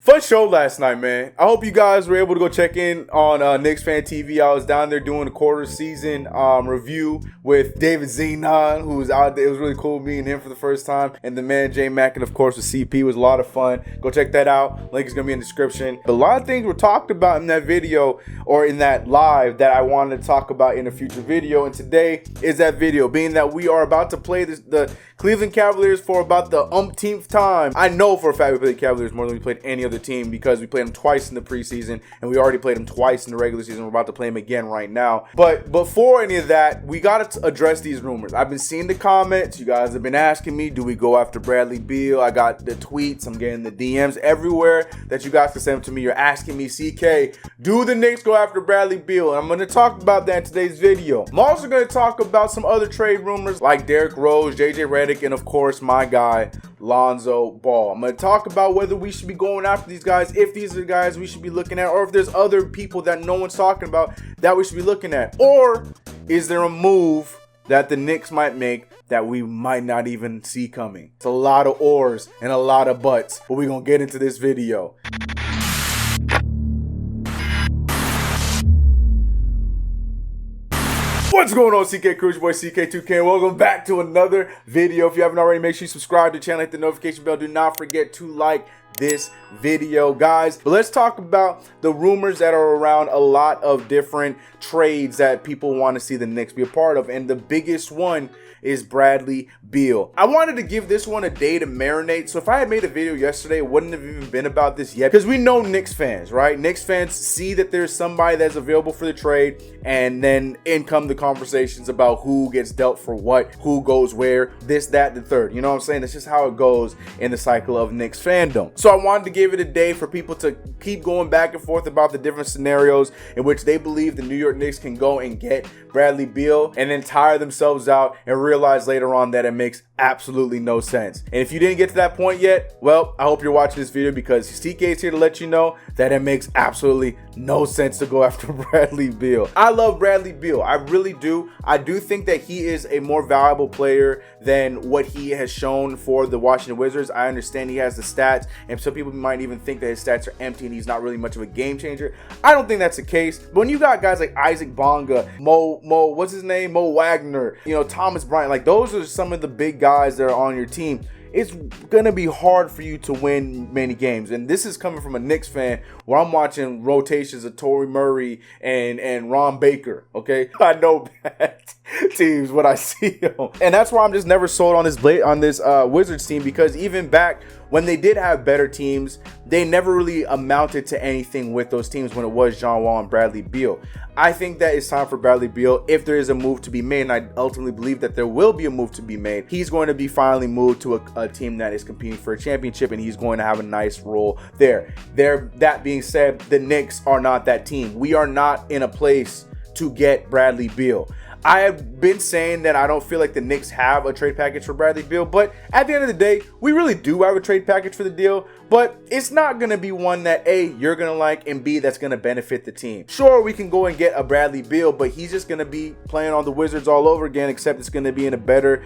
Fun show last night, man. I hope you guys were able to go check in on Knicks Fan TV. I was down there doing a quarter season review with David Zenon, who was out there. It was really cool meeting him for the first time. And the man, Jay Mack, and of course, with CP. It was a lot of fun. Go check that out. Link is going to be in the description. But a lot of things were talked about in that video or in that live that I wanted to talk about in a future video. And today is that video, being that we are about to play the Cleveland Cavaliers for about the umpteenth time. I know for a fact we played the Cavaliers more than we played any other team because we played them twice in the preseason and we already played them twice in the regular season. We're about to play them again right now. But before any of that, we got to address these rumors. I've been seeing the comments. You guys have been asking me, do we go after Bradley Beal? I got the tweets. I'm getting the DMs everywhere that you guys can send them to me. You're asking me, CK, do the Knicks go after Bradley Beal? And I'm going to talk about that in today's video. I'm also going to talk about some other trade rumors like Derrick Rose, JJ Redick, and of course my guy Lonzo Ball. I'm going to talk about whether we should be going after these guys, if these are the guys we should be looking at, or if there's other people that no one's talking about that we should be looking at, or is there a move that the Knicks might make that we might not even see coming. It's a lot of ors and a lot of buts, but we're going to get into this video. What's going on, CK Crew? Your boy CK2K. Welcome back to another video. If you haven't already, make sure you subscribe to the channel, hit the notification bell. Do not forget to like this video, guys. But let's talk about the rumors that are around a lot of different trades that people want to see the Knicks be a part of. And the biggest one is Bradley Beal. I wanted to give this one a day to marinate. So if I had made a video yesterday, it wouldn't have even been about this yet, because we know Knicks fans, right? Knicks fans see that there's somebody that's available for the trade, and then in come the conversations about who gets dealt for what, who goes where, this, that, the third. You know what I'm saying? That's just how it goes in the cycle of Knicks fandom. So I wanted to give it a day for people to keep going back and forth about the different scenarios in which they believe the New York Knicks can go and get Bradley Beal, and then tire themselves out and realize later on that it makes absolutely no sense. And if you didn't get to that point yet, well, I hope you're watching this video, because CK is here to let you know that it makes absolutely no sense to go after Bradley Beal. I love Bradley Beal. I really do. I do think that he is a more valuable player than what he has shown for the Washington Wizards. I understand he has the stats, and some people might even think that his stats are empty and he's not really much of a game changer. I don't think that's the case. But when you got guys like Isaac Bonga, Mo Wagner, you know, Thomas Bryant, like those are some of the big guys that are on your team. It's gonna be hard for you to win many games, and this is coming from a Knicks fan where I'm watching rotations of Torrey Murray and Ron Baker. Okay, I know bad teams when I see them, and that's why I'm just never sold on this Wizards team, because even back when they did have better teams, they never really amounted to anything with those teams when it was John Wall and Bradley Beal. I think that it's time for Bradley Beal, if there is a move to be made, and I ultimately believe that there will be a move to be made. He's going to be finally moved to a team that is competing for a championship, and he's going to have a nice role there. That being said, the Knicks are not that team. We are not in a place to get Bradley Beal. I have been saying that I don't feel like the Knicks have a trade package for Bradley Beal, but at the end of the day, we really do have a trade package for the deal, but it's not going to be one that A, you're going to like, and B, that's going to benefit the team. Sure, we can go and get a Bradley Beal, but he's just going to be playing on the Wizards all over again, except it's going to be in a better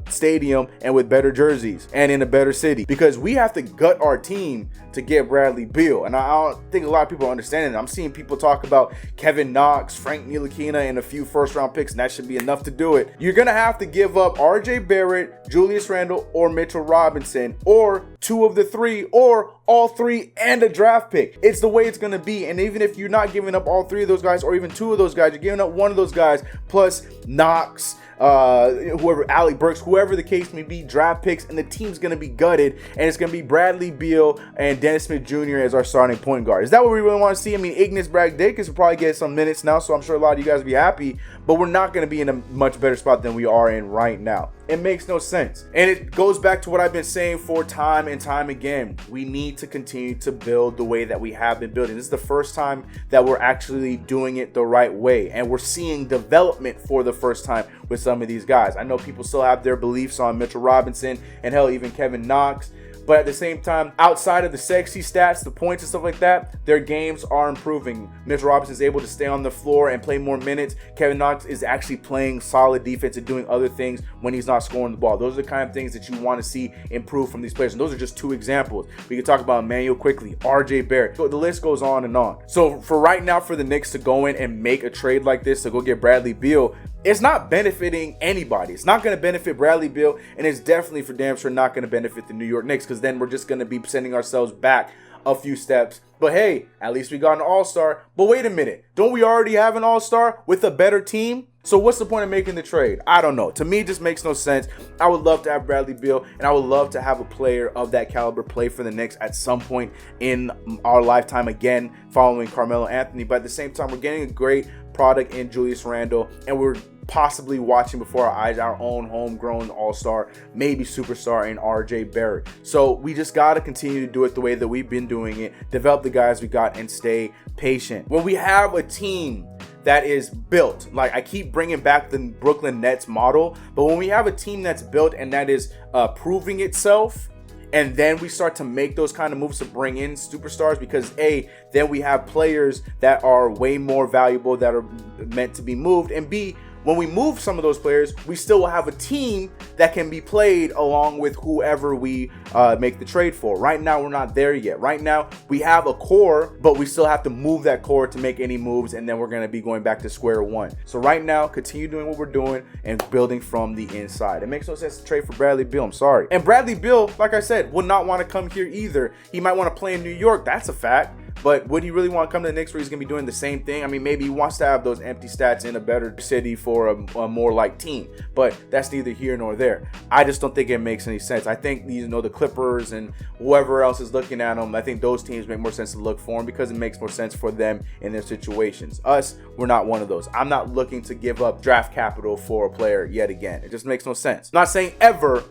stadium and with better jerseys and in a better city, because we have to gut our team to get Bradley Beal. And I don't think a lot of people are understanding it. I'm seeing people talk about Kevin Knox, Frank Ntilikina, and a few first-round picks, and that should be enough to do it. You're going to have to give up RJ Barrett, Julius Randle, or Mitchell Robinson, or two of the three, or all three and a draft pick. It's the way it's going to be. And even if you're not giving up all three of those guys, or even two of those guys, you're giving up one of those guys plus Knox, whoever, Alec Burks, whoever the case may be, draft picks, and the team's going to be gutted, and it's going to be Bradley Beal and Dennis Smith Jr. as our starting point guard. Is that what we really want to see? I mean, Ignas Brazdeikis will probably get some minutes now, so I'm sure a lot of you guys will be happy, but we're not going to be in a much better spot than we are in right now. It makes no sense. And it goes back to what I've been saying for time and time again. We need to continue to build the way that we have been building. This is the first time that we're actually doing it the right way, and we're seeing development for the first time with some of these guys. I know people still have their beliefs on Mitchell Robinson and hell, even Kevin Knox, but at the same time, outside of the sexy stats, the points and stuff like that, their games are improving. Mitchell Robinson is able to stay on the floor and play more minutes. Kevin Knox is actually playing solid defense and doing other things when he's not scoring the ball. Those are the kind of things that you want to see improve from these players, and those are just 2 examples. We can talk about Emmanuel quickly, RJ Barrett. So the list goes on and on. So for right now, for the Knicks to go in and make a trade like this to go get Bradley Beal, it's not benefiting anybody. It's not going to benefit Bradley Beal, and it's definitely for damn sure not going to benefit the New York Knicks, because then we're just going to be sending ourselves back a few steps. But hey, at least we got an all-star. But wait a minute, don't we already have an all-star with a better team? So what's the point of making the trade? I don't know. To me, it just makes no sense. I would love to have Bradley Beal, and I would love to have a player of that caliber play for the Knicks at some point in our lifetime again, following Carmelo Anthony. But at the same time, we're getting a great product in Julius Randle, and we're possibly watching before our eyes our own homegrown all-star, maybe superstar in RJ Barrett. So we just got to continue to do it the way that we've been doing it, develop the guys we got, and stay patient. When we have a team that is built, like I keep bringing back the Brooklyn Nets model, but when we have a team that's built and that is proving itself, and then we start to make those kind of moves to bring in superstars, because A, then we have players that are way more valuable that are meant to be moved, and B, when we move some of those players, we still will have a team that can be played along with whoever we make the trade for. Right now, we're not there yet. Right now, we have a core, but we still have to move that core to make any moves, and then we're going to be going back to square one. So right now, continue doing what we're doing and building from the inside. It makes no sense to trade for Bradley Beal. I'm sorry. And Bradley Beal, like I said, would not want to come here either. He might want to play in New York. That's a fact. But would he really want to come to the Knicks where he's going to be doing the same thing? I mean, maybe he wants to have those empty stats in a better city for a more like team. But that's neither here nor there. I just don't think it makes any sense. I think, the Clippers and whoever else is looking at him, I think those teams make more sense to look for him because it makes more sense for them in their situations. Us, we're not one of those. I'm not looking to give up draft capital for a player yet again. It just makes no sense. I'm not saying ever.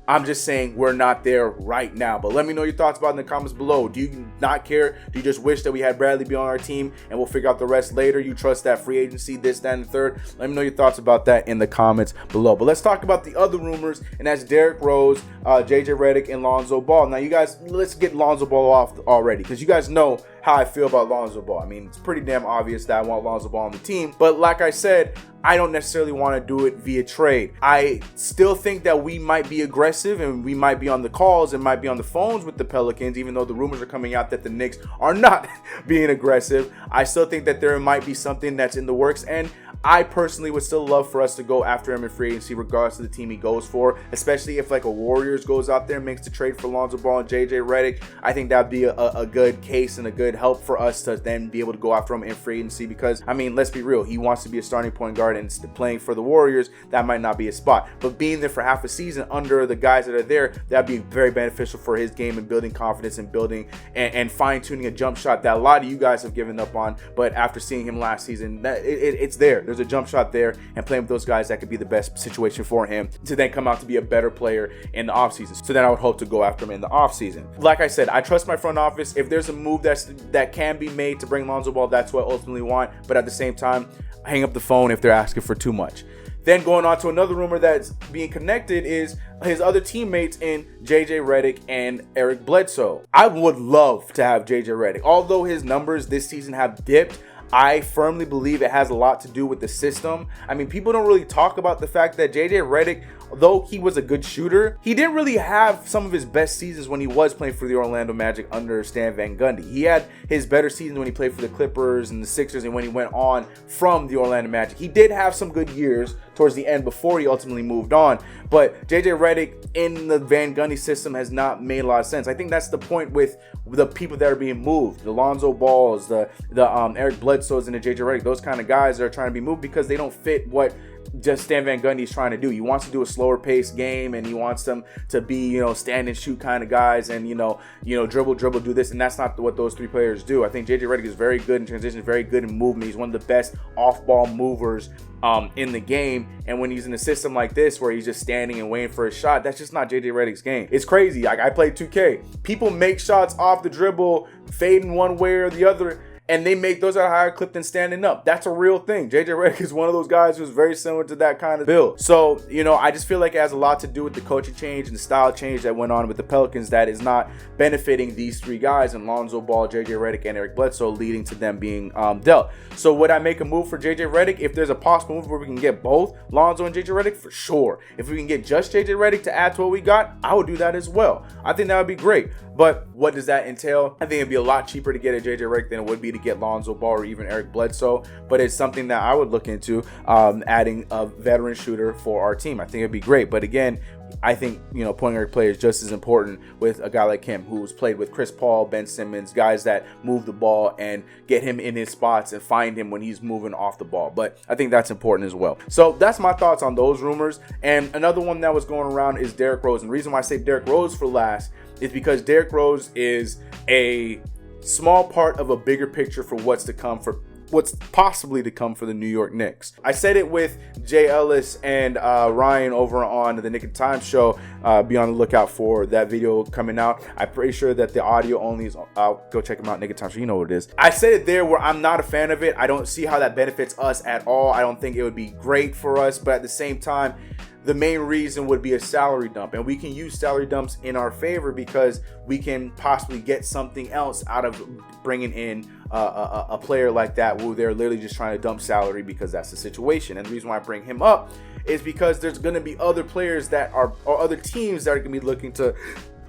I'm just saying we're not there right now. But let me know your thoughts about it in the comments below. Do you not care? Do you just wish that we had Bradley Beal on our team and we'll figure out the rest later? You trust that free agency, this, that, and the third? Let me know your thoughts about that in the comments below. But let's talk about the other rumors, and that's Derrick Rose, JJ Redick, and Lonzo Ball. Now, you guys, let's get Lonzo Ball off already, because you guys know how I feel about Lonzo Ball. I mean, it's pretty damn obvious that I want Lonzo Ball on the team. But like I said, I don't necessarily want to do it via trade. I still think that we might be aggressive and we might be on the calls and might be on the phones with the Pelicans, even though the rumors are coming out that the Knicks are not being aggressive. I still think that there might be something that's in the works, and I personally would still love for us to go after him in free agency regardless of the team he goes for, especially if like a Warriors goes out there and makes the trade for Lonzo Ball and JJ Redick. I think that'd be a good case and a good help for us to then be able to go after him in free agency, because, I mean, let's be real, he wants to be a starting point guard, and playing for the Warriors, that might not be a spot. But being there for half a season under the guys that are there, that'd be very beneficial for his game and building confidence and building and fine-tuning a jump shot that a lot of you guys have given up on. But after seeing him last season, it's there. There's a jump shot there, and playing with those guys, that could be the best situation for him to then come out to be a better player in the offseason. So then I would hope to go after him in the offseason. Like I said, I trust my front office. If there's a move that can be made to bring Lonzo Ball, that's what I ultimately want. But at the same time, hang up the phone if they're asking for too much. Then going on to another rumor that's being connected is his other teammates in JJ Redick and Eric Bledsoe. I would love to have JJ Redick. Although his numbers this season have dipped, I firmly believe it has a lot to do with the system. I mean, people don't really talk about the fact that JJ Redick, though he was a good shooter, he didn't really have some of his best seasons when he was playing for the Orlando Magic under Stan Van Gundy. He had his better seasons when he played for the Clippers and the Sixers, and when he went on from the Orlando Magic. He did have some good years towards the end before he ultimately moved on, but JJ Redick in the Van Gundy system has not made a lot of sense. I think that's the point with the people that are being moved, the Lonzo Balls, the Eric Bledsoes, and the JJ Redick. Those kind of guys are trying to be moved because they don't fit what just Stan Van Gundy is trying to do. He wants to do a slower paced game, and he wants them to be, stand and shoot kind of guys, and dribble, do this, and that's not what those three players do. I think JJ Redick is very good in transition, very good in movement. He's one of the best off-ball movers in the game, and when he's in a system like this where he's just standing and waiting for a shot, that's just not JJ Redick's game. It's crazy. Like, I play 2K. People make shots off the dribble, fading one way or the other, and they make those at a higher clip than standing up. That's a real thing. JJ Redick is one of those guys who's very similar to that kind of build. So, you know, I just feel like it has a lot to do with the coaching change and the style change that went on with the Pelicans that is not benefiting these three guys, and Lonzo Ball, JJ Redick, and Eric Bledsoe, leading to them being dealt. So would I make a move for JJ Redick? If there's a possible move where we can get both Lonzo and JJ Redick, for sure. If we can get just JJ Redick to add to what we got, I would do that as well. I think that would be great. But what does that entail? I think it'd be a lot cheaper to get a JJ Redick than it would be to get Lonzo Ball or even Eric Bledsoe. But it's something that I would look into, adding a veteran shooter for our team. I think it'd be great. But again, I think, you know, point guard play is just as important with a guy like him who's played with Chris Paul, Ben Simmons, guys that move the ball and get him in his spots and find him when he's moving off the ball. But I think that's important as well. So that's my thoughts on those rumors. And another one that was going around is Derrick Rose. And the reason why I say Derrick Rose for last is because Derrick Rose is a small part of a bigger picture for what's possibly to come for the New York Knicks. I said it with Jay Ellis and Ryan over on the Knick of Time show. Be on the lookout for that video coming out. I'm pretty sure that the audio only is out. Go check them out, Knick of Time show. You know what it is. I said it there where I'm not a fan of it. I don't see how that benefits us at all. I don't think it would be great for us, but at the same time, the main reason would be a salary dump, and we can use salary dumps in our favor because we can possibly get something else out of bringing in a player like that who they're literally just trying to dump salary because that's the situation. And the reason why I bring him up is because there's going to be other players that are, or other teams that are going to be looking to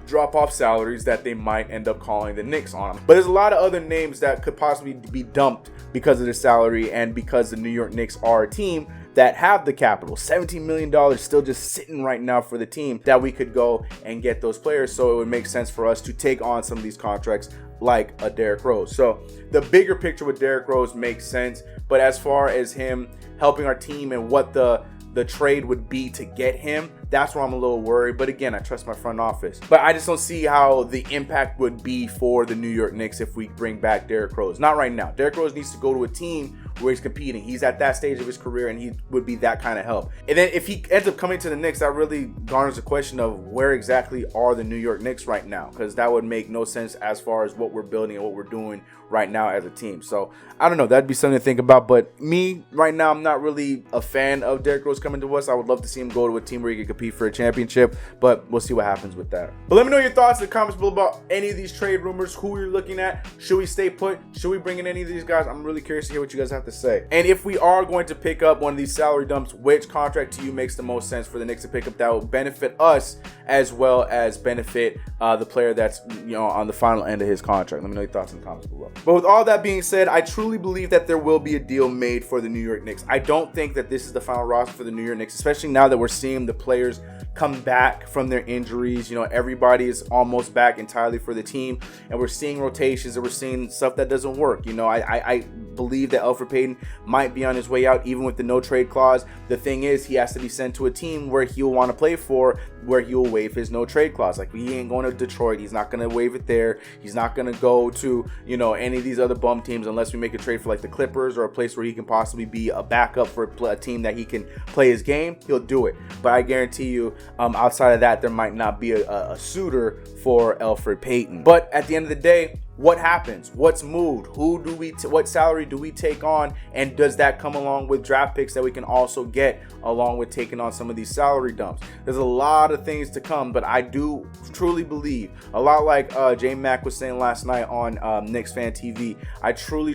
drop off salaries that they might end up calling the Knicks on them. But there's a lot of other names that could possibly be dumped because of the salary and because the New York Knicks are a team that have the capital. $17 million still just sitting right now for the team that we could go and get those players. So it would make sense for us to take on some of these contracts like a Derrick Rose. So the bigger picture with Derrick Rose makes sense. But as far as him helping our team and what the trade would be to get him, that's where I'm a little worried. But again, I trust my front office. But I just don't see how the impact would be for the New York Knicks if we bring back Derrick Rose. Not right now. Derrick Rose needs to go to a team where he's competing. He's at that stage of his career, and he would be that kind of help. And then if he ends up coming to the Knicks, that really garners a question of where exactly are the New York Knicks right now, because that would make no sense as far as what we're building and what we're doing right now as a team. So I don't know. That'd be something to think about. But me, right now, I'm not really a fan of Derrick Rose coming to us. I would love to see him go to a team where he can compete for a championship, but we'll see what happens with that. But let me know your thoughts in the comments below about any of these trade rumors, who you're looking at. Should we stay put? Should we bring in any of these guys? I'm really curious to hear what you guys have to say. And if we are going to pick up one of these salary dumps, which contract to you makes the most sense for the Knicks to pick up that will benefit us as well as benefit the player that's, you know, on the final end of his contract? Let me know your thoughts in the comments below. But with all that being said, I truly believe that there will be a deal made for the New York Knicks. I don't think that this is the final roster for the New York Knicks, especially now that we're seeing the players come back from their injuries. You know, everybody is almost back entirely for the team, and we're seeing rotations and we're seeing stuff that doesn't work. You know, I believe that Elfrid Payton might be on his way out even with the no trade clause. The thing is, he has to be sent to a team where he'll want to play for, where he'll waive his no trade clause. Like, he ain't going to Detroit. He's not going to waive it there. He's not going to go to, you know, any of these other bum teams unless we make a trade for like the Clippers or a place where he can possibly be a backup for a team that he can play his game. He'll do it. But I guarantee you, outside of that, there might not be a suitor for Elfrid Payton. But at the end of the day, what happens? What's moved? What salary do we take on? And does that come along with draft picks that we can also get along with taking on some of these salary dumps? There's a lot of things to come, but I do truly believe, a lot like J Mac was saying last night on Knicks Fan TV, I truly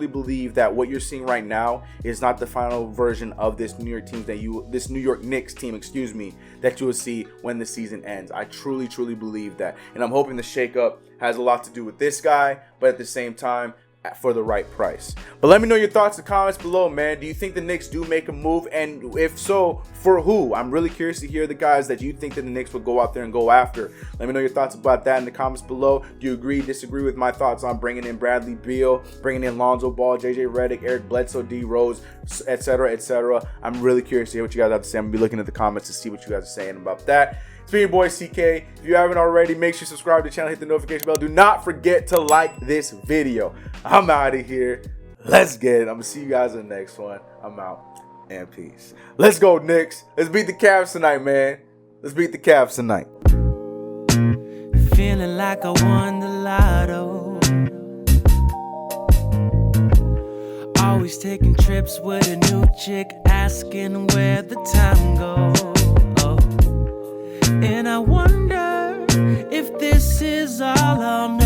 believe that what you're seeing right now is not the final version of this New York Knicks team, excuse me, that you will see when the season ends. I truly believe that, and I'm hoping the shakeup has a lot to do with this guy, but at the same time, for the right price. But let me know your thoughts in the comments below, man. Do you think the Knicks do make a move? And if so, for who? I'm really curious to hear the guys that you think that the Knicks would go out there and go after. Let me know your thoughts about that in the comments below. Do you agree, disagree with my thoughts on bringing in Bradley Beal, bringing in Lonzo Ball, JJ Redick, Eric Bledsoe, D Rose, etc., etc.? I'm really curious to hear what you guys have to say. I'm going to be looking at the comments to see what you guys are saying about that. It's been your boy CK. If you haven't already, make sure you subscribe to the channel, hit the notification bell. Do not forget to like this video. I'm out of here. Let's get it. I'm going to see you guys in the next one. I'm out. And peace. Let's go, Knicks. Let's beat the Cavs tonight, man. Let's beat the Cavs tonight. Feeling like I won the lotto. Always taking trips with a new chick, asking where the time goes. And I wonder if this is all I'll